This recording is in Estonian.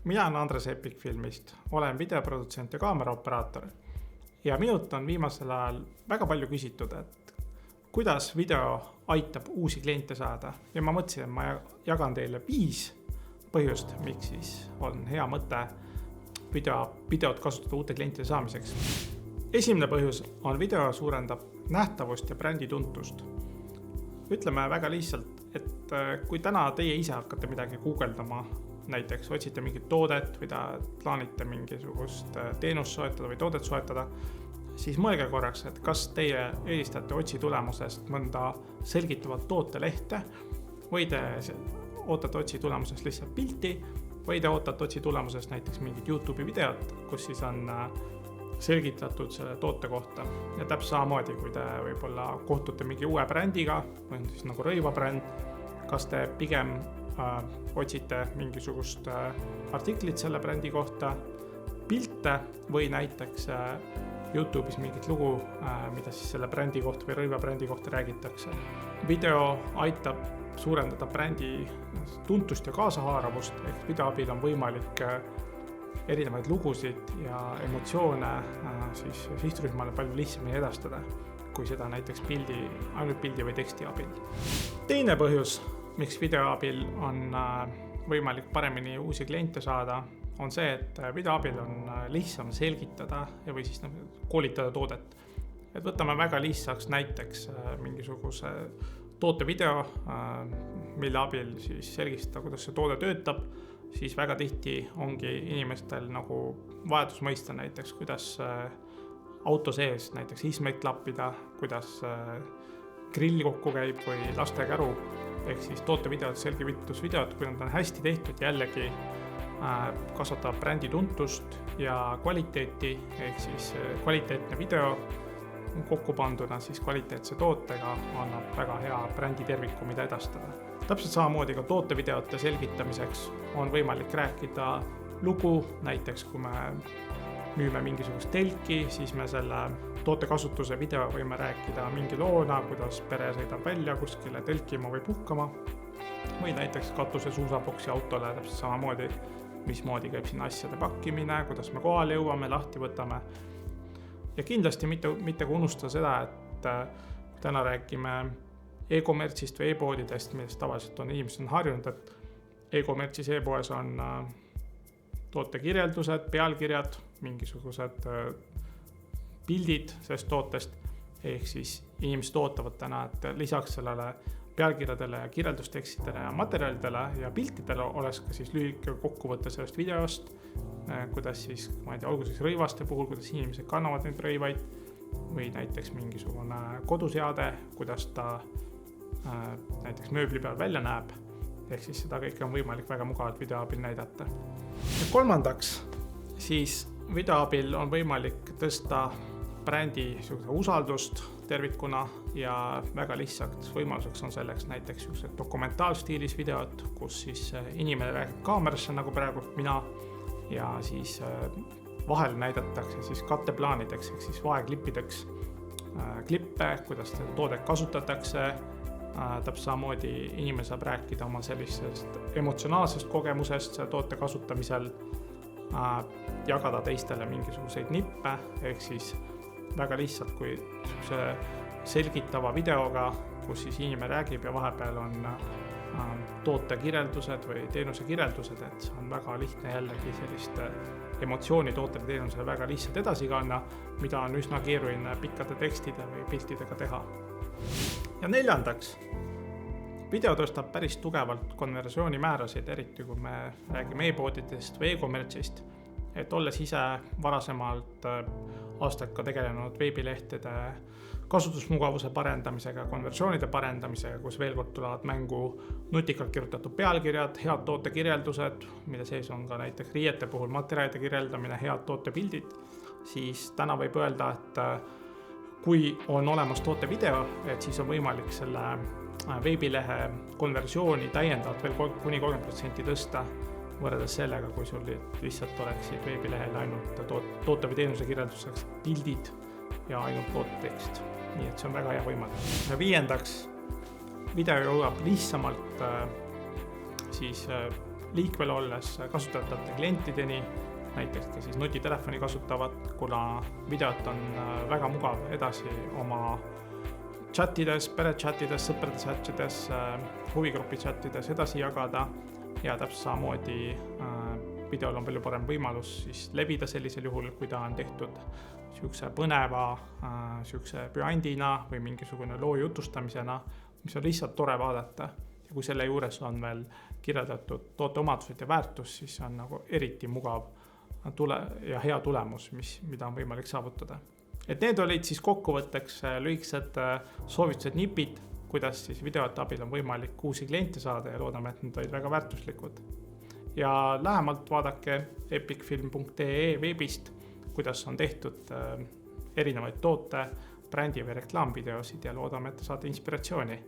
Mina olen Andres Epic Filmist, olen videoprodutsent ja kaameraoperaator ja minult on viimasel ajal väga palju küsitud, et kuidas video aitab uusi kliente saada ja ma mõtlesin, et ma jagan teile 5 põhjust, miks siis on hea mõte videot kasutada uute klientide saamiseks. Esimene põhjus on video suurendab nähtavust ja brändi tuntust. Ütleme väga lihtsalt, et kui täna teie ise hakkate midagi guugeldama, näiteks otsite mingit toodet või plaanite mingisugust teenust soetada või toodet soetada, siis mõelge korraks, et kas teie eelistate otsi tulemusest mõnda selgitavat tootelehte või te ootate otsi tulemusest lihtsalt pilti või te ootate otsi tulemusest näiteks mingit YouTube'i videot, kus siis on selgitatud selle toote kohta. Ja täpselt samamoodi, kui te võib-olla kohtute mingi uue brändiga, või on siis nagu rõivabränd, kas te pigem otsite mingisugust artiklit selle brändi kohta, pilte või näiteks YouTube'is mingit lugu, mida siis selle brändi kohta või rõivabrändi kohta räägitakse. Video aitab suurendada brändi tuntust ja kaasahaaravust, ehk video abil on võimalik erinevaid lugusid ja emotsioone siis sihtrühmale palju lihtsamini edastada, kui seda näiteks ainult pildi või teksti abil. Teine põhjus, miks video abil on võimalik paremini uusi kliente saada, on see, et video abil on lihtsam selgitada ja või siis koolitada toodet. Et võtame väga lihtsaks näiteks mingisuguse tootevideo, mille abil siis selgistada, kuidas see toode töötab, siis väga tihti ongi inimestel nagu vajadus mõista näiteks, kuidas auto sees näiteks istmeid klappida, kuidas grill kokku käib või lastekäru, ehk siis tootevideod, selgitusvideod, kui nad on hästi tehtud, jällegi kasvatab brändi tuntust ja kvaliteeti, ehk siis kvaliteetne video kokku panduna siis kvaliteetse tootega annab väga hea brändi terviku, mida edastada. Täpselt samamoodi ka tootevideote selgitamiseks on võimalik rääkida lugu, näiteks kui me müüme mingisugust telki, siis me selle tootekasutuse video võime rääkida mingi loona, kuidas pere sõidab välja kuskile telkima või puhkama, või näiteks katuse suusaboksi autole täpselt samamoodi, mismoodi käib sinna asjade pakkimine, kuidas me kohale jõuame, lahti võtame. Ja kindlasti mitte unustada seda, et kui täna räägime e-kommertsist või e-poodidest, millest tavaliselt inimesed on harjunud, et e-kommertsis e-poes on tootekirjeldused, pealkirjad, mingisugused pildid sellest tootest, ehk siis inimesed ootavad täna, et lisaks sellele pealkirjadele ja kirjeldustekstidele ja materjalidele ja piltidele oleks ka siis lühike kokkuvõte sellest videost, kuidas siis, ma ei tea, olgu siis rõivaste puhul, kuidas inimesed kannavad neid rõivaid või näiteks mingisugune koduseade, kuidas ta näiteks mööbli peal välja näeb, ehk siis seda kõike on võimalik väga mugavalt video abil näidata. Ja kolmandaks, siis video abil on võimalik tõsta brändi usaldust tervikuna ja väga lihtsalt võimaluseks on selleks näiteks dokumentaalstiilis videod, kus siis inimene räägib kaamerasse nagu praegu mina ja siis vahel näidatakse siis katteplaanideks ehk siis vaeklippideks klippe, kuidas seda toodet kasutatakse. Täpselt samamoodi inimene saab rääkida oma sellisest emotsionaalsest kogemusest selle toote kasutamisel, jagada teistele mingisuguseid nippe, ehk siis väga lihtsalt, kui selgitava videoga, kus siis inimene räägib ja vahepeal on toote kirjeldused või teenuse kirjeldused, et see on väga lihtne jällegi sellist emotsiooni tootele teenusele väga lihtsalt edasi kanna, mida on üsna keeruline pikkade tekstide või piltidega teha. Ja neljandaks, video tõstab päris tugevalt konversioonimäärasid, eriti kui me räägime e-poodidest või e-kommertsist, et olles ise varasemalt aastaid ka tegelenud veebilehtede kasutusmugavuse parendamisega, konversioonide parendamisega, kus veel kord tulevad mängu nutikalt kirjutatud pealkirjad, head tootekirjeldused, mille sees on ka näiteks riiete puhul materjalide kirjeldamine, head tootepildid, siis täna võib öelda, et kui on olemas tootevideo, et siis on võimalik selle veebilehe konversiooni täiendavalt veel kuni 30% tõsta võrreldes sellega, kui sul lihtsalt oleksid veebilehel ainult toote või teenuse kirjelduseks pildid ja ainult tootetekst. Nii et see on väga hea võimalus. Ja viiendaks, video jõuab lihtsamalt siis liikvel olles kasutajate klientideni, näiteks ka siis nutitelefoni kasutavad, kuna videot on väga mugav edasi oma chatides, perechattides, sõprade chatides, huvigrupi chatides edasi jagada ja täpselt samamoodi videol on palju parem võimalus siis levida sellisel juhul, kui ta on tehtud sihukese põneva, sihukese büandina või mingisugune loo jutustamisena, mis on lihtsalt tore vaadata. Ja kui selle juures on veel kirjeldatud tooteomadused ja väärtus, siis on nagu eriti mugav ja hea tulemus, mida on võimalik saavutada. Et need olid siis kokkuvõtteks lühikesed soovitused nipid, kuidas siis videote abil on võimalik uusi kliente saada ja loodame, et need olid väga väärtuslikud. Ja lähemalt vaadake epicfilm.ee veebist, kuidas on tehtud erinevaid toote, brändi või reklaamvideosid ja loodame, et saate inspiratsiooni.